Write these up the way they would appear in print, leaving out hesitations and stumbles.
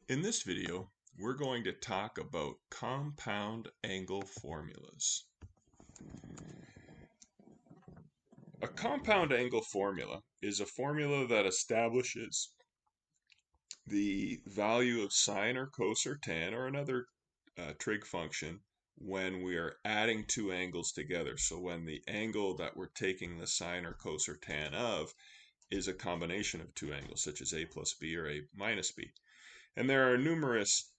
In this video, we're going to talk about compound angle formulas. A compound angle formula is a formula that establishes the value of sine or cos or tan or another trig function when we are adding two angles together. So when the angle that we're taking the sine or cos or tan of is a combination of two angles, such as a plus b or a minus b. And there are numerous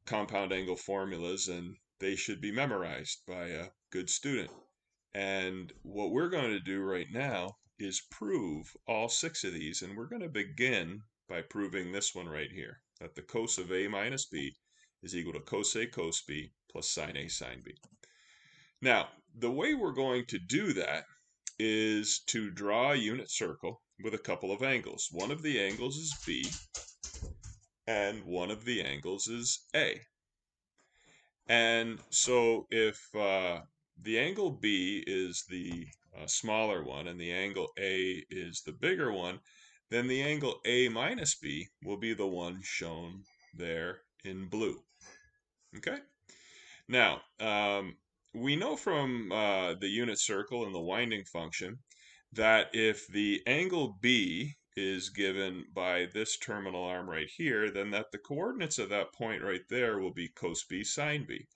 compound angle formulas, and they should be memorized by a good student. And what we're going to do right now is prove all six of these, and we're going to begin by proving this one right here, that the cos of a minus b is equal to cos a cos b plus sine a sine b. Now, the way we're going to do that is to draw a unit circle with a couple of angles. One of the angles is b, and one of the angles is A. And so if the angle B is the smaller one and the angle A is the bigger one, then the angle A minus B will be the one shown there in blue. Okay? Now, we know from the unit circle and the winding function that if the angle B is given by this terminal arm right here, then that the coordinates of that point right there will be cos B sine B.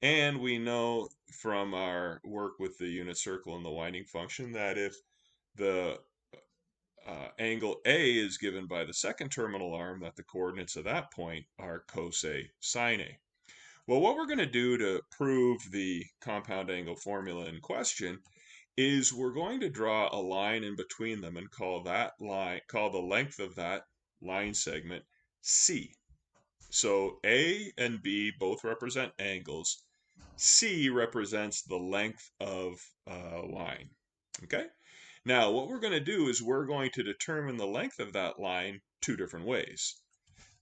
And we know from our work with the unit circle and the winding function that if the angle A is given by the second terminal arm, that the coordinates of that point are cos A sine A. Well, what we're going to do to prove the compound angle formula in question is we're going to draw a line in between them and call that line, call the length of that line segment C. So A and B both represent angles. C represents the length of a line. Okay? Now, what we're going to do is we're going to determine the length of that line two different ways.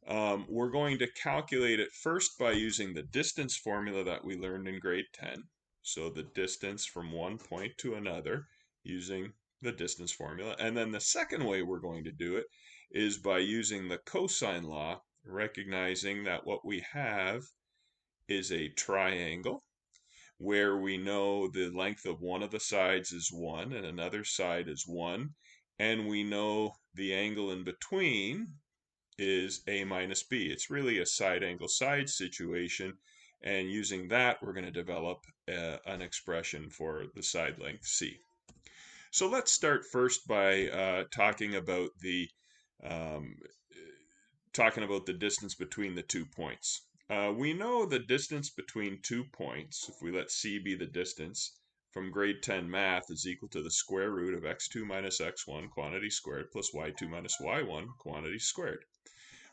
We're going to calculate it first by using the distance formula that we learned in grade 10. So the distance from one point to another using the distance formula. And then the second way we're going to do it is by using the cosine law, recognizing that what we have is a triangle where we know the length of one of the sides is 1 and another side is 1. And we know the angle in between is a minus b. It's really a side angle side situation, and using that we're going to develop an expression for the side length c. So let's start first by talking about the distance between the 2 points. We know the distance between 2 points, if we let c be the distance, from grade 10 math is equal to the square root of x2 minus x1 quantity squared plus y2 minus y1 quantity squared.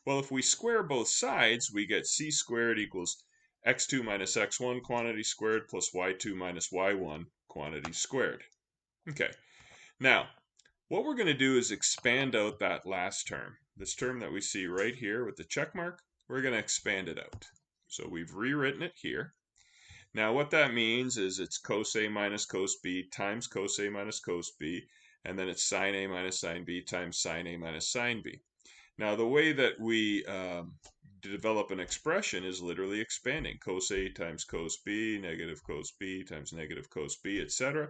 Well, if we square both sides, we get c squared equals x2 minus x1 quantity squared plus y2 minus y1 quantity squared. Okay, now what we're going to do is expand out that last term. This term that we see right here with the check mark, we're going to expand it out. So we've rewritten it here. Now what that means is it's cos A minus cos B times cos A minus cos B, and then it's sine A minus sine B times sine A minus sine B. Now, the way that we develop an expression is literally expanding. Cos A times cos B, negative cos B times negative cos B, etc.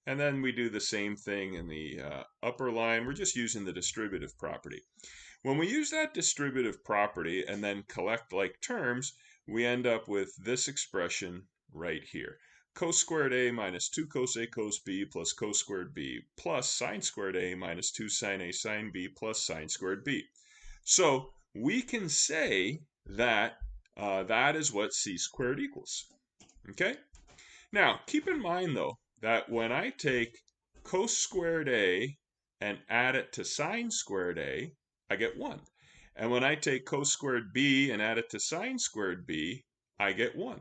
And then we do the same thing in the upper line. We're just using the distributive property. When we use that distributive property and then collect like terms, we end up with this expression right here. Cos squared A minus 2 cos A cos B plus cos squared B plus sine squared A minus 2 sine A sine B plus sine squared B. So we can say that that is what c squared equals. Okay? Now, keep in mind, though, that when I take cos squared A and add it to sine squared A, I get 1. And when I take cos squared B and add it to sine squared B, I get 1.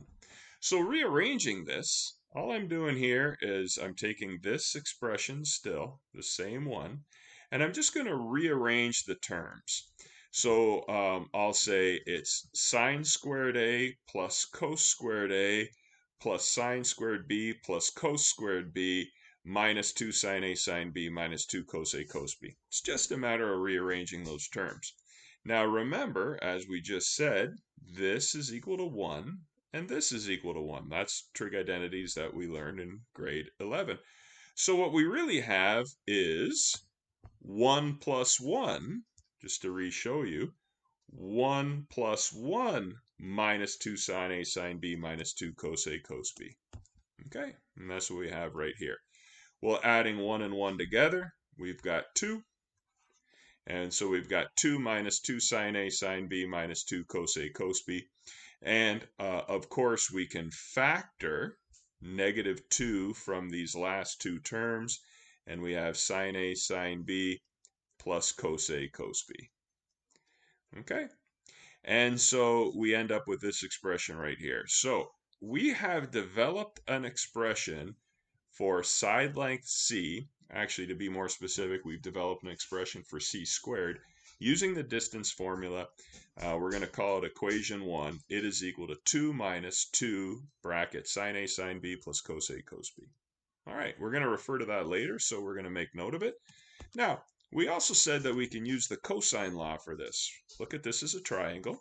So rearranging this, all I'm doing here is I'm taking this expression still, the same one, and I'm just going to rearrange the terms. So I'll say it's sine squared A plus cos squared A plus sine squared B plus cos squared B minus 2 sine A sine B minus 2 cos A cos B. It's just a matter of rearranging those terms. Now remember, as we just said, this is equal to 1 and this is equal to 1. That's trig identities that we learned in grade 11. So what we really have is 1 plus 1, just to re-show you, 1 plus 1 minus 2 sine A sine B minus 2 cos A cos B. Okay, and that's what we have right here. Well, adding 1 and 1 together, we've got 2. And so we've got 2 minus 2 sine A sine B minus 2 cos A cos B. And of course, we can factor negative 2 from these last two terms. And we have sine A sine B plus cos A cos B. Okay? And so we end up with this expression right here. So we have developed an expression for side length C. Actually, to be more specific, we've developed an expression for C squared using the distance formula. We're going to call it equation 1. It is equal to 2 minus 2 bracket sine A sine B plus cos A cos B. All right, we're going to refer to that later, so we're going to make note of it. Now, we also said that we can use the cosine law for this. Look at this as a triangle.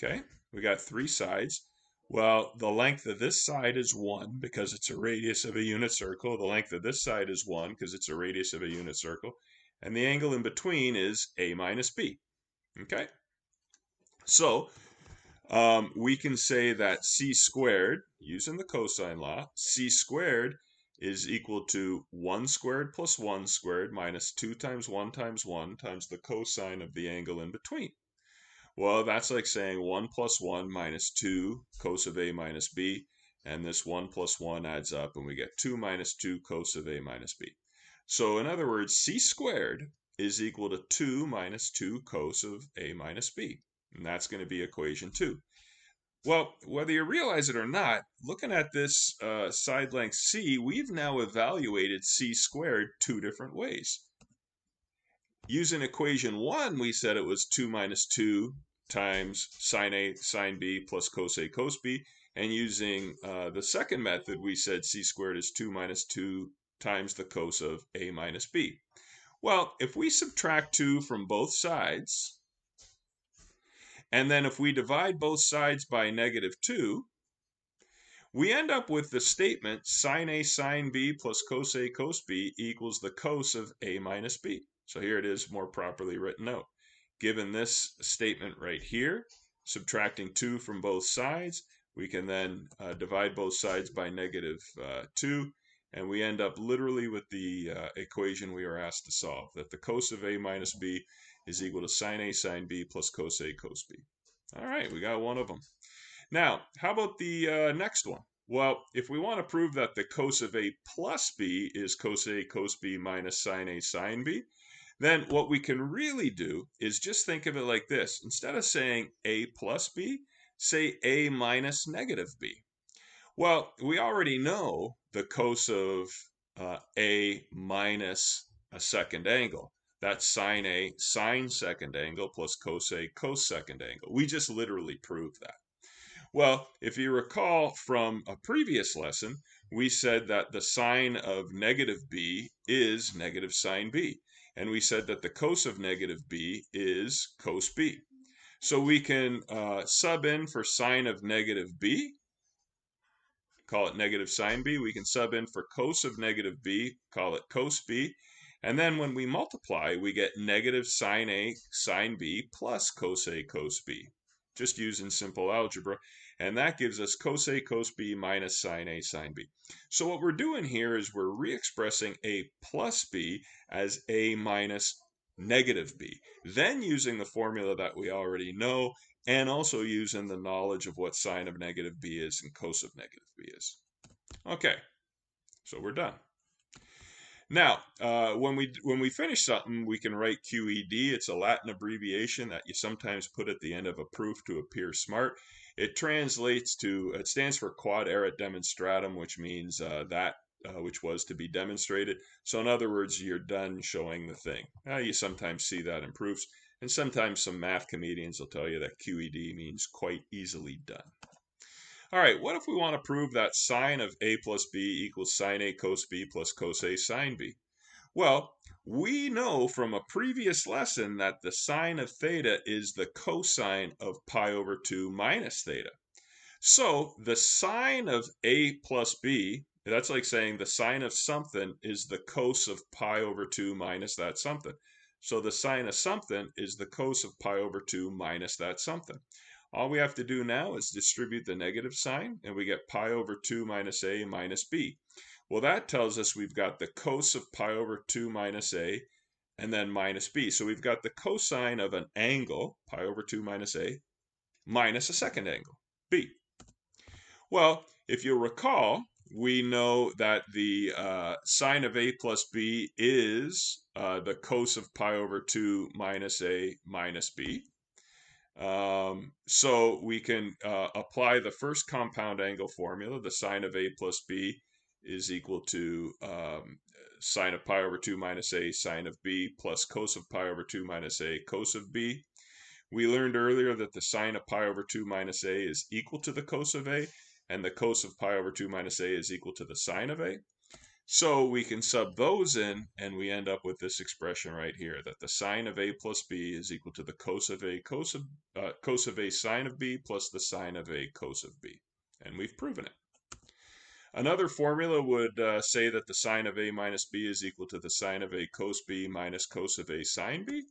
Okay, we got 3 sides. Well, the length of this side is 1 because it's a radius of a unit circle. The length of this side is 1 because it's a radius of a unit circle. And the angle in between is A minus B. Okay? So, we can say that C squared, using the cosine law, C squared is equal to 1 squared plus 1 squared minus 2 times 1 times 1 times the cosine of the angle in between. Well, that's like saying 1 plus 1 minus 2 cos of A minus B, and this 1 plus 1 adds up, and we get 2 minus 2 cos of A minus B. So in other words, C squared is equal to 2 minus 2 cos of A minus B, and that's going to be equation 2. Well, whether you realize it or not, looking at this side length C, we've now evaluated C squared 2 different ways. Using equation 1, we said it was 2 minus 2 times sine A sine B plus cos A cos B. And using the second method, we said C squared is 2 minus 2 times the cos of A minus B. Well, if we subtract 2 from both sides, and then if we divide both sides by negative 2, we end up with the statement sine A sine B plus cos A cos B equals the cos of A minus B. So here it is more properly written out. Given this statement right here, subtracting 2 from both sides, we can then divide both sides by negative 2, and we end up literally with the equation we were asked to solve, that the cos of A minus B is equal to sine A sine B plus cos A cos B. All right, we got one of them. Now, how about the next one? Well, if we want to prove that the cos of A plus B is cos A cos B minus sine A sine B, then what we can really do is just think of it like this. Instead of saying A plus B, say A minus negative B. Well, we already know the cos of A minus a second angle. That's sine A sine second angle plus cos A cos second angle. We just literally proved that. Well, if you recall from a previous lesson, we said that the sine of negative b is negative sine b. And we said that the cos of negative b is cos b. So we can sub in for sine of negative b, call it negative sine b. We can sub in for cos of negative b, call it cos b. And then when we multiply, we get negative sine A sine b plus cos A cos b, just using simple algebra. And that gives us cos A cos b minus sine A sine b. So what we're doing here is we're re-expressing A plus b as A minus negative b. Then using the formula that we already know, and also using the knowledge of what sine of negative b is and cos of negative b is. Okay, so we're done. Now, when we finish something, we can write QED. It's a Latin abbreviation that you sometimes put at the end of a proof to appear smart. It stands for quod erat demonstratum, which means that which was to be demonstrated. So in other words, you're done showing the thing. You sometimes see that in proofs, and sometimes some math comedians will tell you that QED means quite easily done. All right, what if we want to prove that sine of A plus B equals sine A cos B plus cos A sine B? Well, We know from a previous lesson that the sine of theta is the cosine of pi over 2 minus theta. So the sine of a plus b, that's like saying the sine of something is the cos of pi over 2 minus that something. So the sine of something is the cos of pi over 2 minus that something. All we have to do now is distribute the negative sign, and we get pi over 2 minus a minus b. Well, that tells us we've got the cos of pi over 2 minus a and then minus b. So we've got the cosine of an angle, pi over 2 minus a, minus a second angle, b. Well, if you'll recall, we know that the sine of a plus b is the cos of pi over 2 minus a minus b. So we can apply the first compound angle formula. The sine of a plus b is equal to sine of pi over 2 minus a sine of b plus cos of pi over 2 minus a cos of b. We learned earlier that the sine of pi over 2 minus a is equal to the cos of a, and the cos of pi over 2 minus a is equal to the sine of a. So we can sub those in, and we end up with this expression right here, that the sine of a plus b is equal to the cos of a cos of a sine of b plus the sine of a cos of b. And we've proven it. Another formula would say that the sine of a minus b is equal to the sine of a cos b minus cos of a sine b.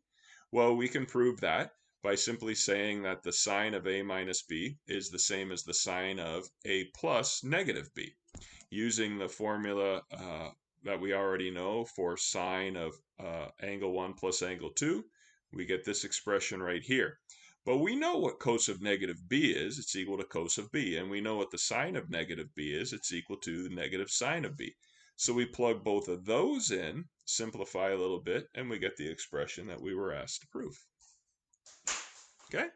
Well, we can prove that by simply saying that the sine of a minus b is the same as the sine of a plus negative b. Using the formula that we already know for sine of angle 1 plus angle 2, we get this expression right here. But we know what cos of negative b is. It's equal to cos of b. And we know what the sine of negative b is. It's equal to the negative sine of b. So we plug both of those in, simplify a little bit, and we get the expression that we were asked to prove. Okay?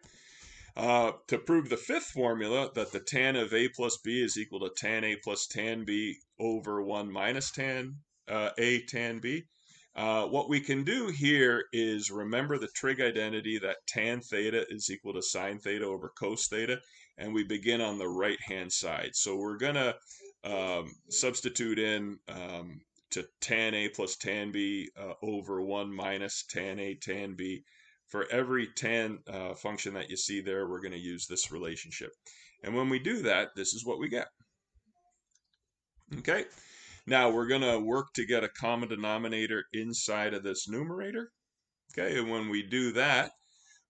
To prove the fifth formula, that the tan of a plus b is equal to tan a plus tan b over 1 minus tan a tan b, what we can do here is remember the trig identity that tan theta is equal to sine theta over cos theta, and we begin on the right-hand side. So we're going to substitute in to tan a plus tan b over 1 minus tan a tan b. For every tan function that you see there, we're going to use this relationship. And when we do that, this is what we get. Okay? Now we're going to work to get a common denominator inside of this numerator. Okay, and when we do that,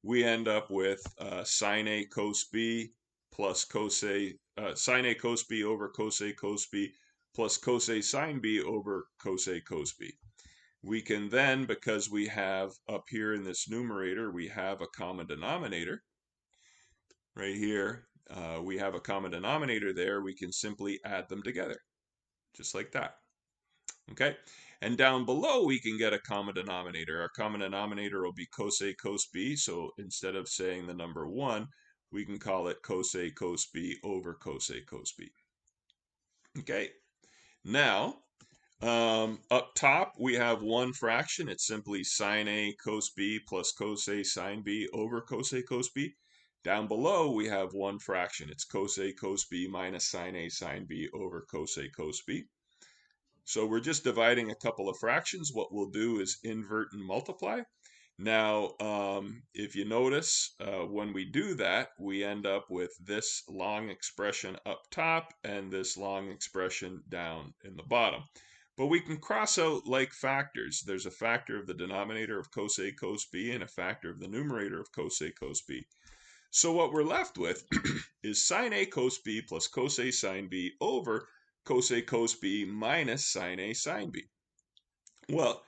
we end up with sine a cos b plus cos a, sine a cos b over cos a cos b plus cos a sine b over cos a cos b. We can then, because we have up here in this numerator, we have a common denominator. Right here, we have a common denominator there. We can simply add them together, just like that. Okay, and down below we can get a common denominator. Our common denominator will be cos a cos b, so instead of saying the number 1, we can call it cos a cos b over cos a cos b. Okay, now up top we have one fraction. It's simply sine a cos b plus cos a sine b over cos a cos b. Down below we have one fraction. It's cos a cos b minus sine a sine b over cos a cos b. So we're just dividing a couple of fractions. What we'll do is invert and multiply. Now, if you notice, when we do that, we end up with this long expression up top and this long expression down in the bottom. But we can cross out like factors. There's a factor of the denominator of cos a cos b and a factor of the numerator of cos a cos b. So what we're left with is sine a cos b plus cos a sine b over cos a cos b minus sine a sine b. Well,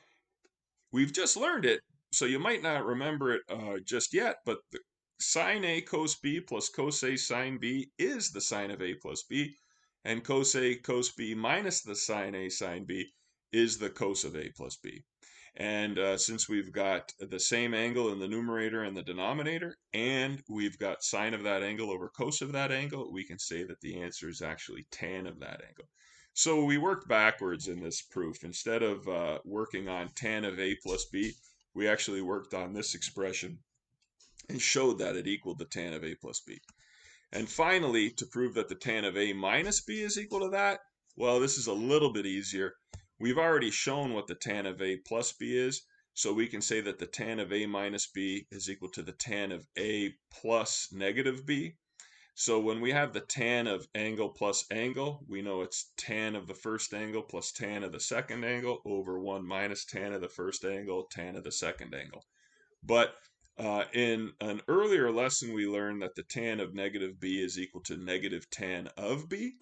we've just learned it, so you might not remember it just yet, but the sine a cos b plus cos a sine b is the sine of a plus b, and cos a cos b minus the sine a sine b is the cos of a plus b. And since we've got the same angle in the numerator and the denominator, and we've got sine of that angle over cos of that angle, we can say that the answer is actually tan of that angle. So we worked backwards in this proof. Instead of working on tan of a plus b, we actually worked on this expression and showed that it equaled the tan of a plus b. And finally, to prove that the tan of a minus b is equal to that, well, this is a little bit easier. we've already shown what the tan of A plus B is, so we can say that the tan of A minus B is equal to the tan of A plus negative B. So when we have the tan of angle plus angle, we know it's tan of the first angle plus tan of the second angle over 1 minus tan of the first angle, tan of the second angle. But in an earlier lesson, we learned that the tan of negative b is equal to negative tan of b.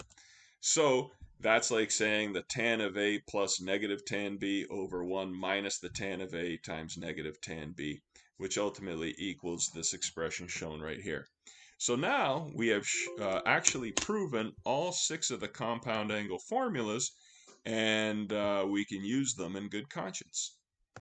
So that's like saying the tan of a plus negative tan b over 1 minus the tan of a times negative tan b, which ultimately equals this expression shown right here. So now we have actually proven all 6 of the compound angle formulas, and we can use them in good conscience.